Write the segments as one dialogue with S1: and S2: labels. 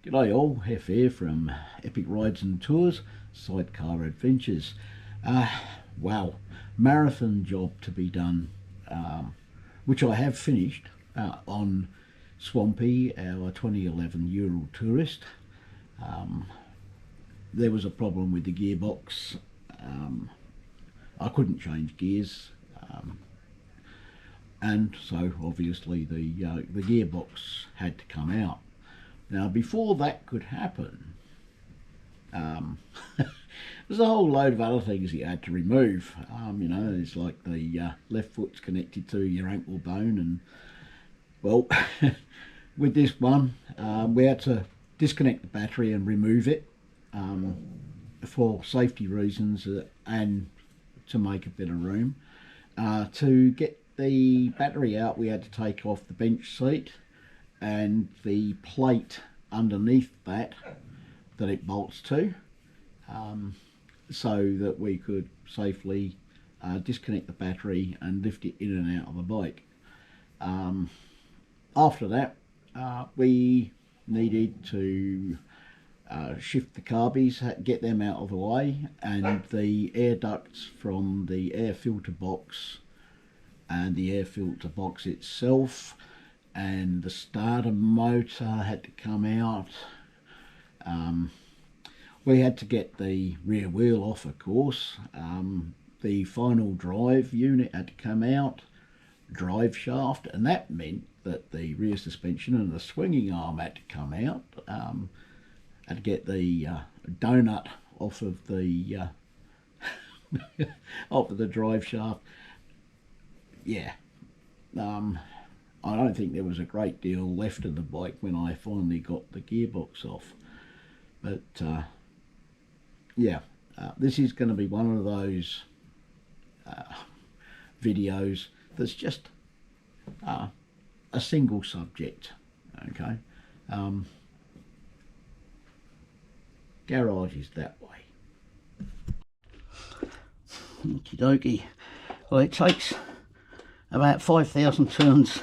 S1: G'day all, Heff here from Epic Rides and Tours, Sidecar Adventures. Wow, marathon job to be done, which I have finished on Swampy, our 2011 Ural tourist. There was a problem with the gearbox. I couldn't change gears, and so obviously the gearbox had to come out. Now, before that could happen, there's a whole load of other things you had to remove. You know, it's like the left foot's connected to your ankle bone, and well, with this one, we had to disconnect the battery and remove it for safety reasons and to make a bit of room. To get the battery out, we had to take off the bench seat and the plate underneath that it bolts to, so that we could safely disconnect the battery and lift it in and out of the bike. After that, we needed to shift the carbies, get them out of the way, and the air ducts from the air filter box and the air filter box itself, and the starter motor had to come out. We had to get the rear wheel off, of course. The final drive unit had to come out, drive shaft, and that meant that the rear suspension and the swinging arm had to come out. Had to get the donut off of the off of the drive shaft. Yeah. I don't think there was a great deal left of the bike when I finally got the gearbox off. But yeah, this is going to be one of those videos that's just a single subject, okay? Garage is that way. Okie dokie. Well, it takes about 5,000 turns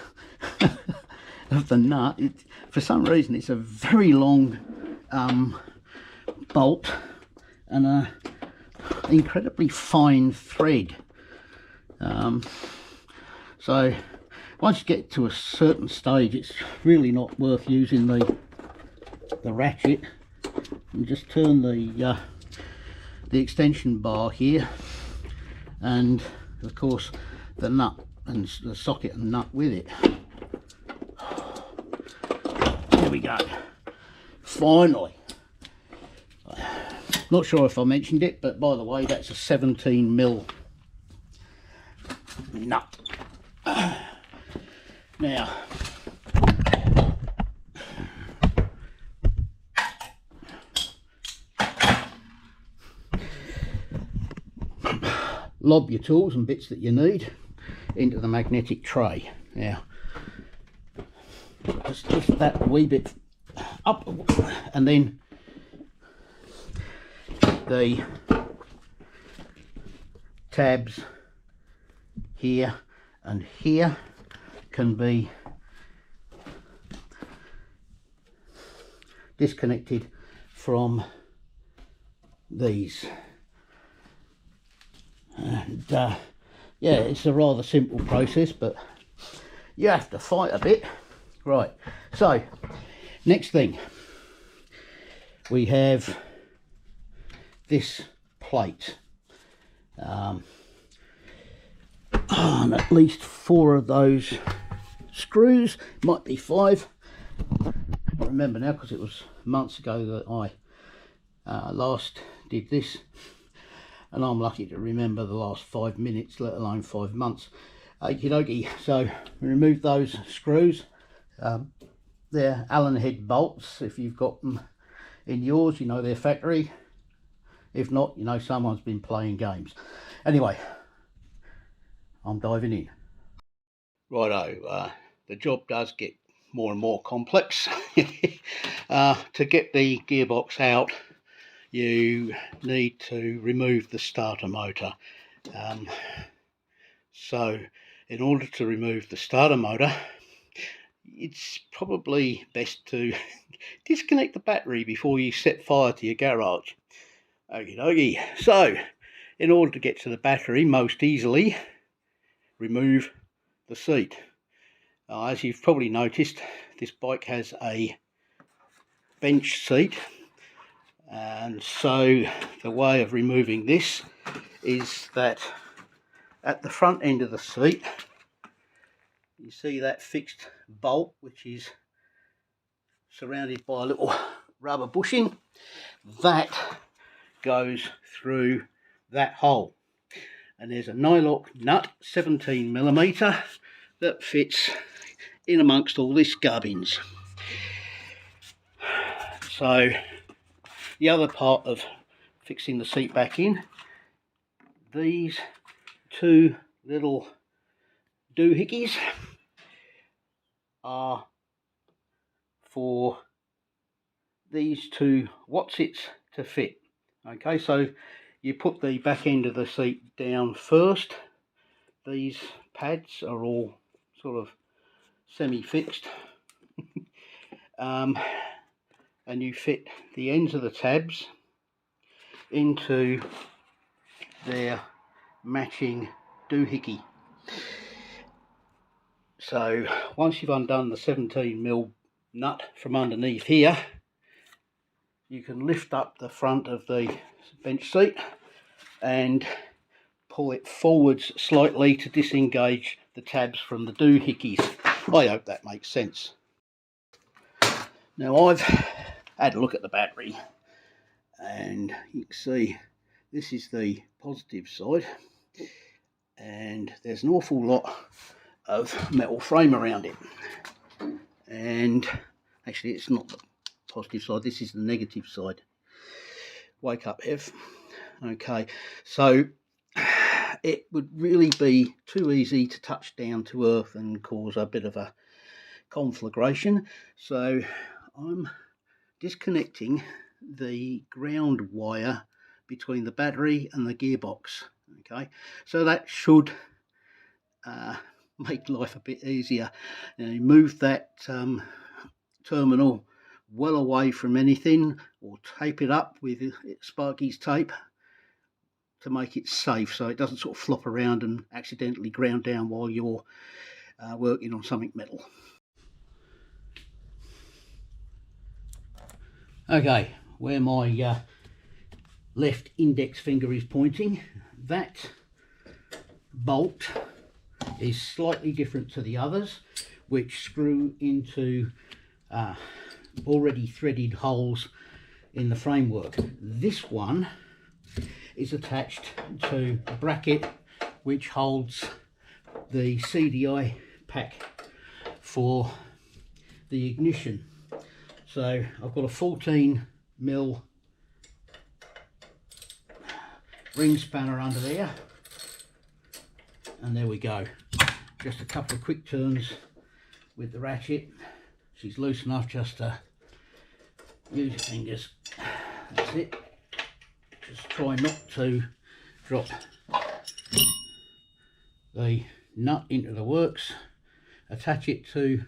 S1: of the nut. For some reason it's a very long bolt and a incredibly fine thread, so once you get to a certain stage it's really not worth using the ratchet. And just turn the extension bar here, and of course the nut and the socket and nut with it. There we go, finally. Not sure if I mentioned it, but by the way, that's a 17mm nut. Now, lob your tools and bits that you need into the magnetic tray. Now, just lift that a wee bit up, and then the tabs here and here can be disconnected from these. And yeah, it's a rather simple process, but you have to fight a bit. Right, so next thing, we have this plate, and at least 4 of those screws, might be 5, I can't remember now because it was months ago that I last did this, and I'm lucky to remember the last 5 minutes, let alone 5 months. Okie dokie, so we remove those screws. They're Allen head bolts. If you've got them in yours, you know they're factory. If not, you know someone's been playing games. Anyway, I'm diving in. Righto, the job does get more and more complex. To get the gearbox out, you need to remove the starter motor. So in order to remove the starter motor, it's probably best to disconnect the battery before you set fire to your garage. Okie dokie. So, in order to get to the battery most easily, remove the seat. As you've probably noticed, this bike has a bench seat, and so the way of removing this is that at the front end of the seat, you see that fixed bolt which is surrounded by a little rubber bushing. That goes through that hole, and there's a nylock nut 17mm that fits in amongst all this gubbins. So the other part of fixing the seat back in, these two little doohickeys are for these two watsits to fit. Okay, so you put the back end of the seat down first. These pads are all sort of semi-fixed, and you fit the ends of the tabs into their matching doohickey. So once you've undone the 17mm nut from underneath here, you can lift up the front of the bench seat and pull it forwards slightly to disengage the tabs from the doohickeys. I hope that makes sense. Now I've had a look at the battery, and you can see this is the positive side, and there's an awful lot of metal frame around it. And actually it's not the positive side, this is the negative side. Wake up, Heff. Okay, so it would really be too easy to touch down to earth and cause a bit of a conflagration. So I'm disconnecting the ground wire between the battery and the gearbox. Okay, so that should make life a bit easier. Move that terminal well away from anything, or tape it up with Sparky's tape to make it safe, so it doesn't sort of flop around and accidentally ground down while you're working on something metal. Okay, where my left index finger is pointing, that bolt is slightly different to the others, which screw into already threaded holes in the framework. This one is attached to a bracket which holds the CDI pack for the ignition. So I've got a 14mm ring spanner under there, and there we go. Just a couple of quick turns with the ratchet. She's loose enough just to use your fingers. That's it. Just try not to drop the nut into the works. Attach it to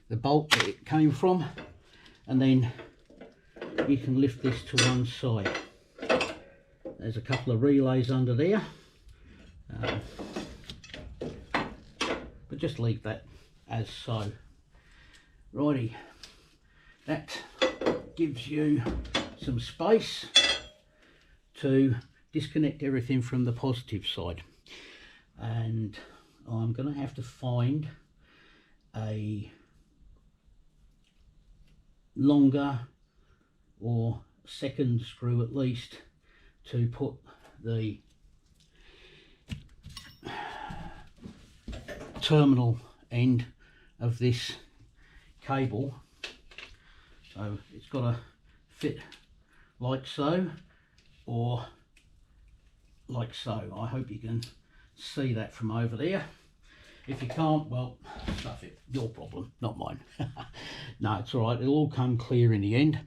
S1: the bolt that it came from, and then you can lift this to one side. There's a couple of relays under there, but just leave that as so. Righty, that gives you some space to disconnect everything from the positive side, and I'm going to have to find a longer or second screw at least to put the terminal end of this cable. So it's got to fit like so or like so. I hope you can see that from over there. If you can't, well, stuff it. Your problem, not mine. No, it's all right. It'll all come clear in the end.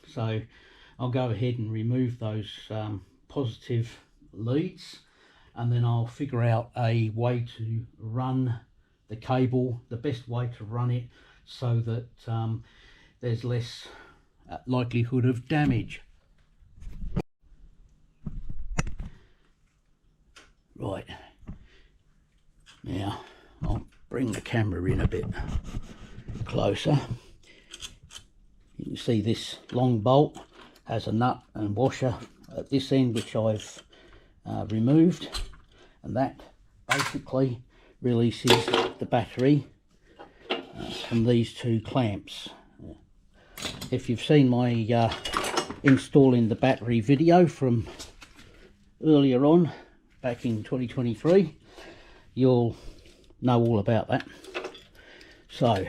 S1: So I'll go ahead and remove those positive leads, and then I'll figure out a way to run the cable, the best way to run it so that there's less likelihood of damage. Right, now I'll bring the camera in a bit closer. You can see this long bolt has a nut and washer at this end, which I've removed, and that basically releases the battery from these two clamps. If you've seen my installing the battery video from earlier on back in 2023, you'll know all about that. So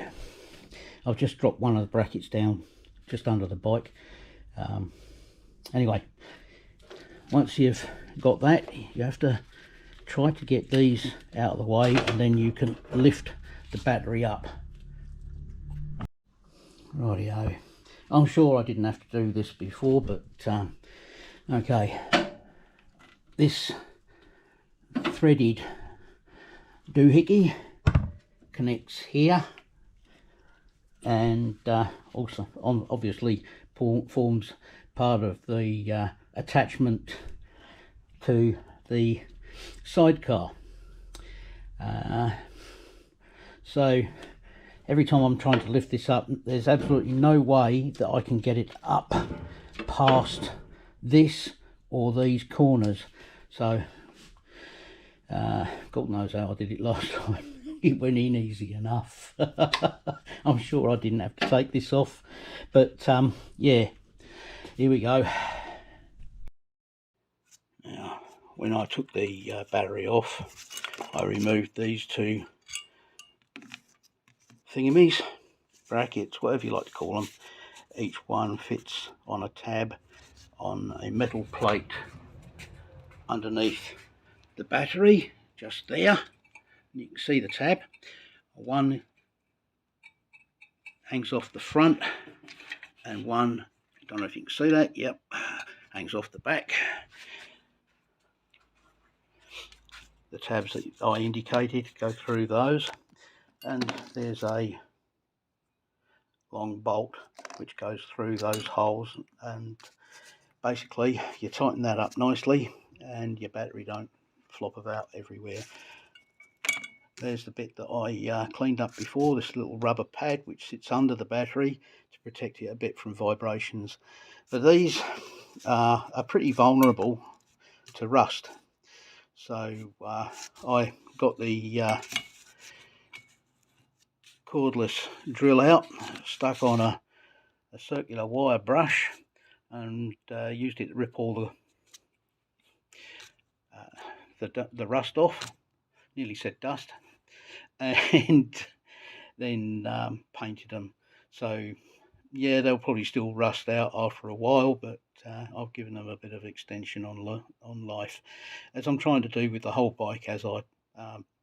S1: I've just dropped one of the brackets down just under the bike. Anyway, once you've got that, you have to try to get these out of the way, and then you can lift the battery up. Rightio. I'm sure I didn't have to do this before, but okay. This threaded doohickey connects here, and also obviously forms part of the attachment to the sidecar. So every time I'm trying to lift this up, there's absolutely no way that I can get it up past this or these corners. So God knows how I did it last time. It went in easy enough. I'm sure I didn't have to take this off, but yeah, here we go. Now, when I took the battery off, I removed these two thingamies, brackets, whatever you like to call them. Each one fits on a tab on a metal plate underneath the battery, just there. You can see the tab. One hangs off the front, and one, I don't know if you can see that, yep, hangs off the back. The tabs that I indicated go through those, and there's a long bolt which goes through those holes, and basically you tighten that up nicely and your battery don't flop about everywhere. There's the bit that I cleaned up before, this little rubber pad which sits under the battery to protect it a bit from vibrations. But these are pretty vulnerable to rust. So I got the cordless drill out, stuck on a circular wire brush, and used it to rip all the rust off, nearly said dust, and then painted them. So yeah, they'll probably still rust out after a while, but I've given them a bit of extension on life, as I'm trying to do with the whole bike. As I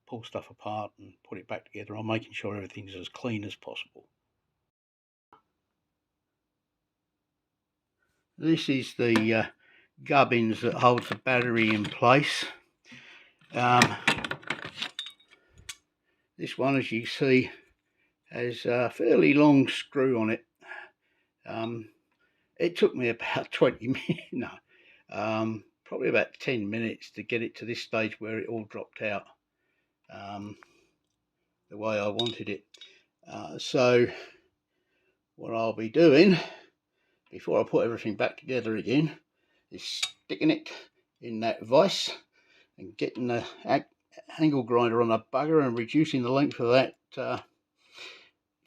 S1: pull stuff apart and put it back together, I'm making sure everything's as clean as possible. This is the gubbins that holds the battery in place. This one, as you see, has a fairly long screw on it. It took me about 20 minutes, no, probably about 10 minutes to get it to this stage where it all dropped out the way I wanted it. So what I'll be doing before I put everything back together again is sticking it in that vise and getting the angle grinder on the bugger and reducing the length of that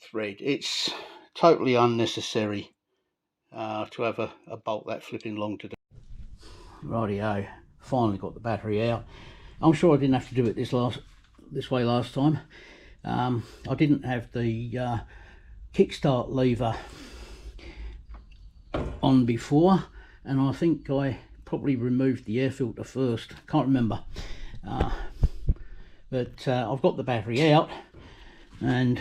S1: thread. It's totally unnecessary to have a bolt that flipping long to do. Rightio, finally got the battery out. I'm sure I didn't have to do it this way last time. I didn't have the kickstart lever on before, and I think I probably removed the air filter first, can't remember, but I've got the battery out, and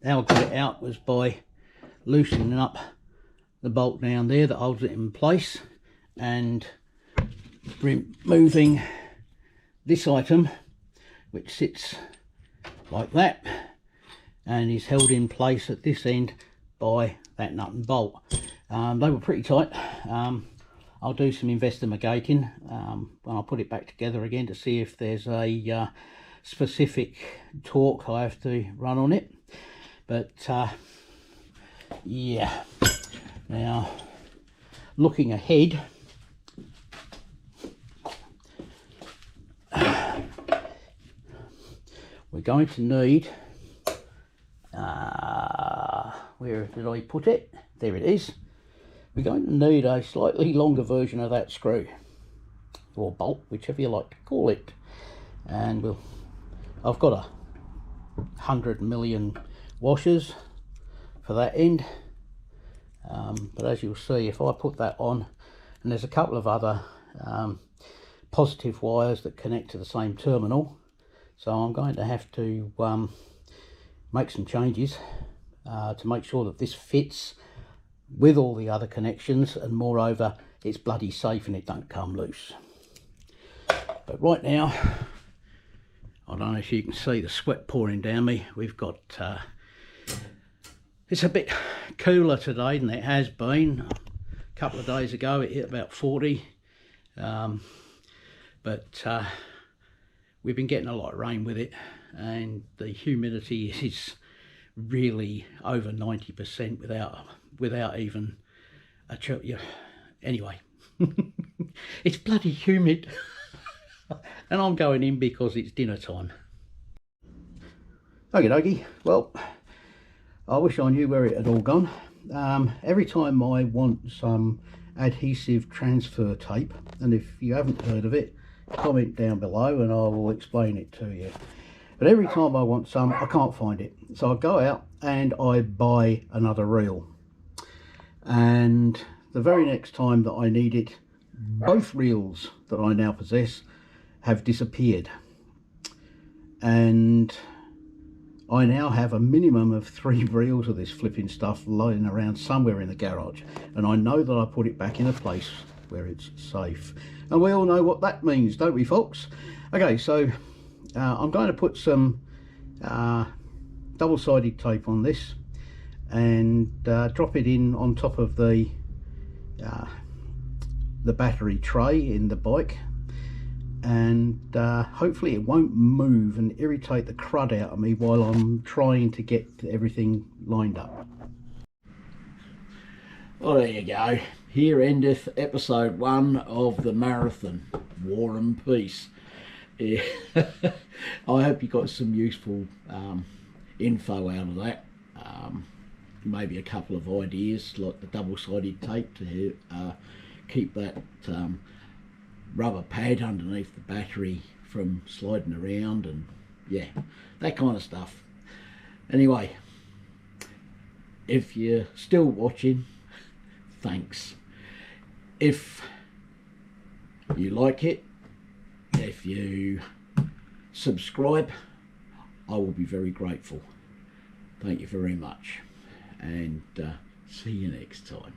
S1: how I got it out was by loosening up the bolt down there that holds it in place, and removing this item which sits like that, and is held in place at this end by that nut and bolt. They were pretty tight. I'll do some investigating when I put it back together again to see if there's a specific torque I have to run on it. But yeah, now looking ahead, we're going to need, where did I put it? There it is. We're going to need a slightly longer version of that screw, or bolt, whichever you like to call it. And I've got 100 million washers for that end. But as you'll see, if I put that on, and there's a couple of other positive wires that connect to the same terminal, so I'm going to have to make some changes to make sure that this fits with all the other connections, and moreover it's bloody safe and it don't come loose. But right now, I don't know if you can see the sweat pouring down me. We've got it's a bit cooler today than it has been. A couple of days ago it hit about 40, but we've been getting a lot of rain with it, and the humidity is really over 90% without even a chill. Yeah. Anyway, it's bloody humid, and I'm going in because it's dinner time. Okie dokie. Well, I wish I knew where it had all gone. Every time I want some adhesive transfer tape, and if you haven't heard of it, comment down below and I will explain it to you. But every time I want some, I can't find it. So I go out and I buy another reel. And the very next time that I need it, both reels that I now possess have disappeared. And I now have a minimum of 3 reels of this flipping stuff lying around somewhere in the garage. And I know that I put it back in a place where it's safe. And we all know what that means, don't we, folks? Okay, so I'm going to put some double-sided tape on this and drop it in on top of the battery tray in the bike, and hopefully it won't move and irritate the crud out of me while I'm trying to get everything lined up. Well, there you go. Here endeth episode 1 of the marathon, War and Peace. Yeah. I hope you got some useful info out of that. Maybe a couple of ideas, like the double-sided tape to keep that rubber pad underneath the battery from sliding around, and yeah, that kind of stuff. Anyway, if you're still watching, thanks. If you like it, if you subscribe, I will be very grateful. Thank you very much, and see you next time.